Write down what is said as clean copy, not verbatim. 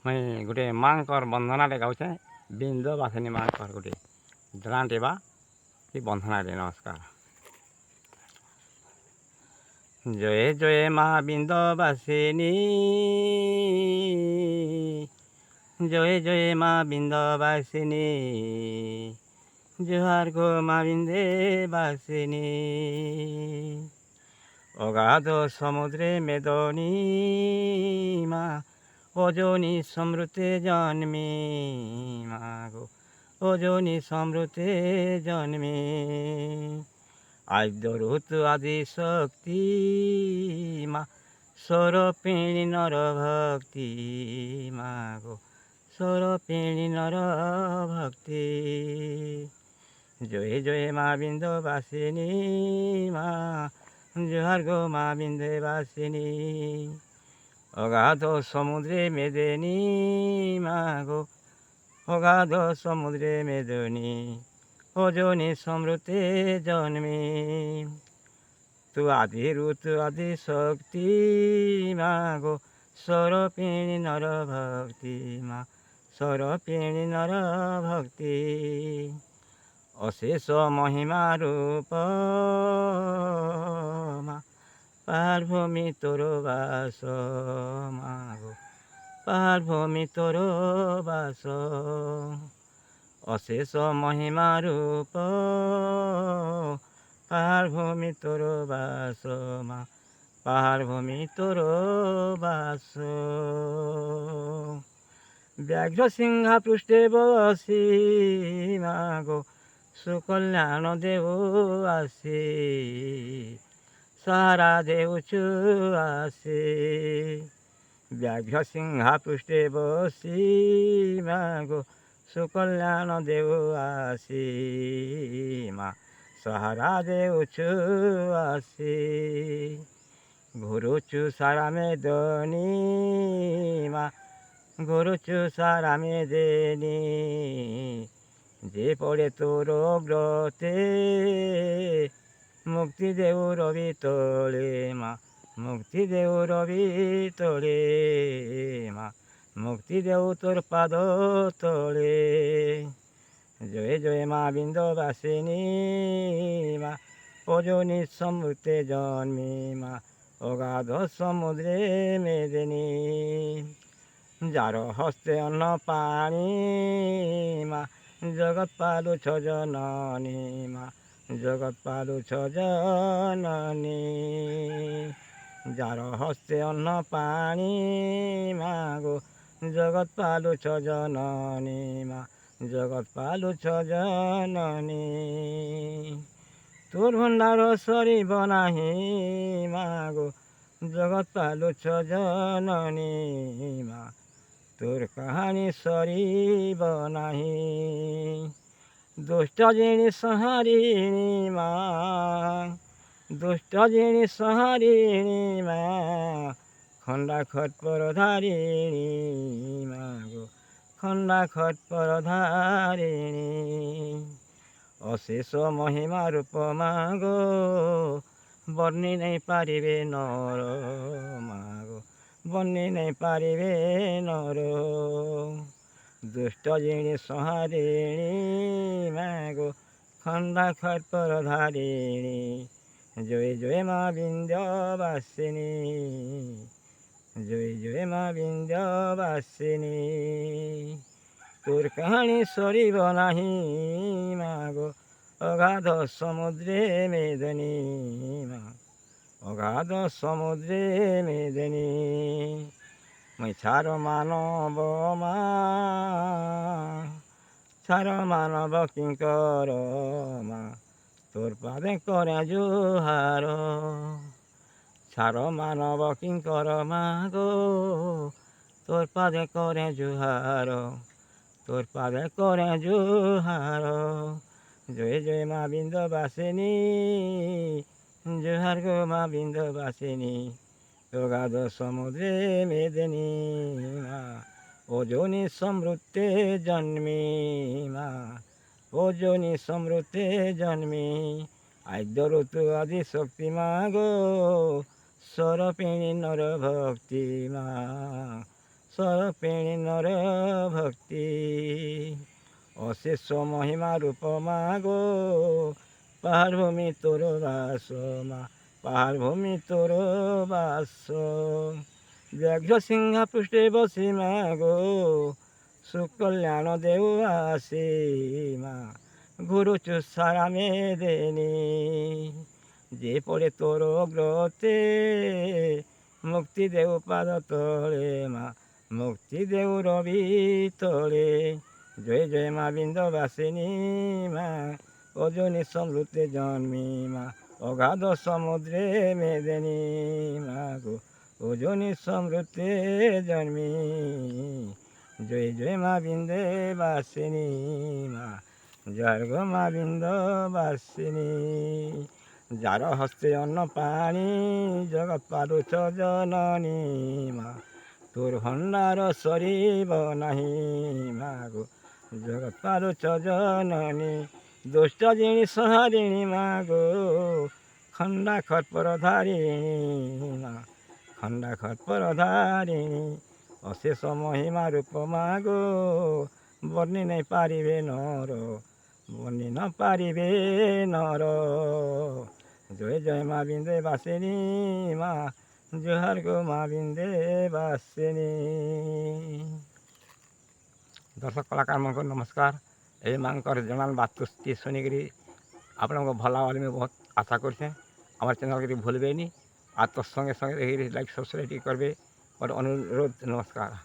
ମୁଇଁ ଗୋଟେ ମାଆଙ୍କର ବନ୍ଦନାଟେ ଗାଉଛେ। ବିନ୍ଦବାସିନୀ ମାଆଙ୍କର ଗୋଟେ ଡ୍ରାଁଟେ ବା କି ବନ୍ଦନାଟେ। ନମସ୍କାର। ଜୟ ଜୟ ମା ବିନ୍ଦବାସିନୀ, জয় জয় মা বিন্দবাসিনী, জোহার গো মা বিন্দবাসিনী। অগাধ সমুদ্রে মেদনী মা, অজনী সমৃতে জন্মে মা গো, অজনী সমৃতে জন্মে। আদ্য ঋত আদি শক্তি মা, স্বরূপিণী নর ভক্তি মা গো, স্বরূপিণী নর ভক্তি। জয় জয় মা বিন্দবাসিনী মা, জোহার গো মা বিন্দবাসিনী। অগাধ সমুদ্রে মেদিনী মা গো, অগাধ সমুদ্রে মেদিনী, অজনী সমৃতে জন্মে। তু আদি ঋতু আদি শক্তি মা গো, স্বরূপিণী নর ভক্তি মা, স্বরূপিণী নর ভক্তি। অশেষ মহিমা রূপ মা, পাহাড় ভূমি তোর বাস মা গো, পাহাড় ভূমি তোর বাস। অশেষ মহিমা রূপ পাহাড় ভূমি তোর বাস মা, পাহাড় ভূমি তোর বাস। ব্যাঘ্র সিংহা পৃষ্ঠে বসি মা গো, সুকল্যাণ দেব আসে, সারা দেউছু আসে। ব্যাঘ্র সিংহা পৃষ্ঠে বসি মা গো, সুকল্যাণ দেব আসে মা, সাহারা দেউছু আসে। ঘুরুছু সারা মেদনী মা, ঘুরুছু সারা মেদিনী। যে পড়ে তোর ব্রতে, মুক্তি দেউ রবি তোলে মা, মুক্তি দেউ রবি তোলে মা, মুক্তি দেউ তোর পাদ তোলে। জয় জয় মা বিন্দবাসিনী মা, অজনী সমৃতে জন্মে মা, অগাধ সমুদ্রে মেদিনী। যার হস্তে অন্ন পানি মা, জগৎ পালুছ জননী মা, জগৎ পালুছ জননী। যার হস্তে অন্ন পানি মা গো, জগৎ পালুছ জননী মা, জগৎ পালুছ জননী। তোর ভণ্ডার সরিব নাহি মা গো, জগৎ পালুছ জননী মা, তোর কাহানি সরিব নাহি। দুষ্ট জিনি সংহারিণী মা, দুষ্ট জিনি সংহারিণী মা, খণ্ডা খটপর ধারিণী মা গো, খণ্ডা খটপর ধারিণী। অশেষ মহিমা রূপ মা গো, বর্ণি নাই পারিবে নর মা গো, বর্ণি নাই পারিবে নর। দুষ্ট জিনি সংহারিণী মা গো, খণ্ডা খটপর ধারিণী। জয় জয় মা বিন্দবাসিনী, জয় জয় মা বিন্দবাসিনী। তোর কাহানি সরিব নাহি মা গো, অগাধ সমুদ্রে মেদিনী মা, অগাধ সমুদ্রে মেদিনী। মুই ছাড় মানব মা, ছাড় মানব কিঙ্কর মা, তোর পাদে করে জুহার। ছাড় মানব কিঙ্কর মা গো, তোর পাদে করে জুহার, তোর পাদে করে জুহার। জয় জয় মা বিন্দবাসিনী, জোহার গো মা বিন্দবাসিনী। অগাধ সমুদ্রে মেদিনী মা, অজনী সমৃতে জন্মে মা, অজনী সমৃতে জন্মে। আদ্য ঋতু আদি শক্তি মা গো, স্বরূপিণী নর ভক্তি মা, ସର୍ପିଣୀ ନର ଭକ୍ତି ଅଶେଷ ମହିମା ରୂପ ମାଗୋ ପାହାଡ଼ ଭୂମି ତୋର ବାସ ମା ପାହାଡ଼ ଭୂମି ତୋର ବାସ ବ୍ୟାଘ୍ର ସିଂହା ପୃଷ୍ଠେ ବସି ମାଗୋ ସୁକଲ୍ୟାଣ ଦେଉ ଆସି ମା ଘୁରୁଛୁ ସାରା মেদেনি যে পড়ে তোর অগ্রতে মুক্তি দেউ পাদ তলে মা মুক্তি দেউ রবি তলে জয় জয় মা বিন্দবাসিনী মা অজনী সমৃদ্ধে জন্মী মা অগাধ সমুদ্রে মেদেনি মা গো অজনী সমৃদ্ধে জন্মী জয় জয় মা বিন্দবাসিনী মা জয় গো মা বিন্দবাসিনী যার হস্তে অন্ন পানি জগৎ পালুছ জননী মা তোর ভণ্ডার সরিব নাহি মা গো জগৎ পালুছ জননী দুষ্ট জিনি সহারিণী মা গো খণ্ডা খটপর ধারিণী মা খণ্ডা খটপর ধারিণী অশেষ মহিমা রূপ মা গো বর্ণি নাই পারিবে নর বর্ণি ন পারিবে নর জয় জয় মা বিন্দবাসিনী মা জোহার গো মা বিন্দবাসিনী দর্শক କଳାକାରମାନଙ୍କୁ ନମସ୍କାର এই ମାଙ୍କର ଜଣାଣ ବାତୁସ୍ତି ଶୁଣିକିରି ଆପଣଙ୍କୁ ଭଲ ବୋଲି ମୁଁ ବହୁତ ଆଶା କରୁଛେ আমার চ্যানেলকে ভুলবেনি আর তোর সঙ্গে সঙ্গে লাইক সাবস্ক্রাইব করবে और अनुरोध नमस्कार।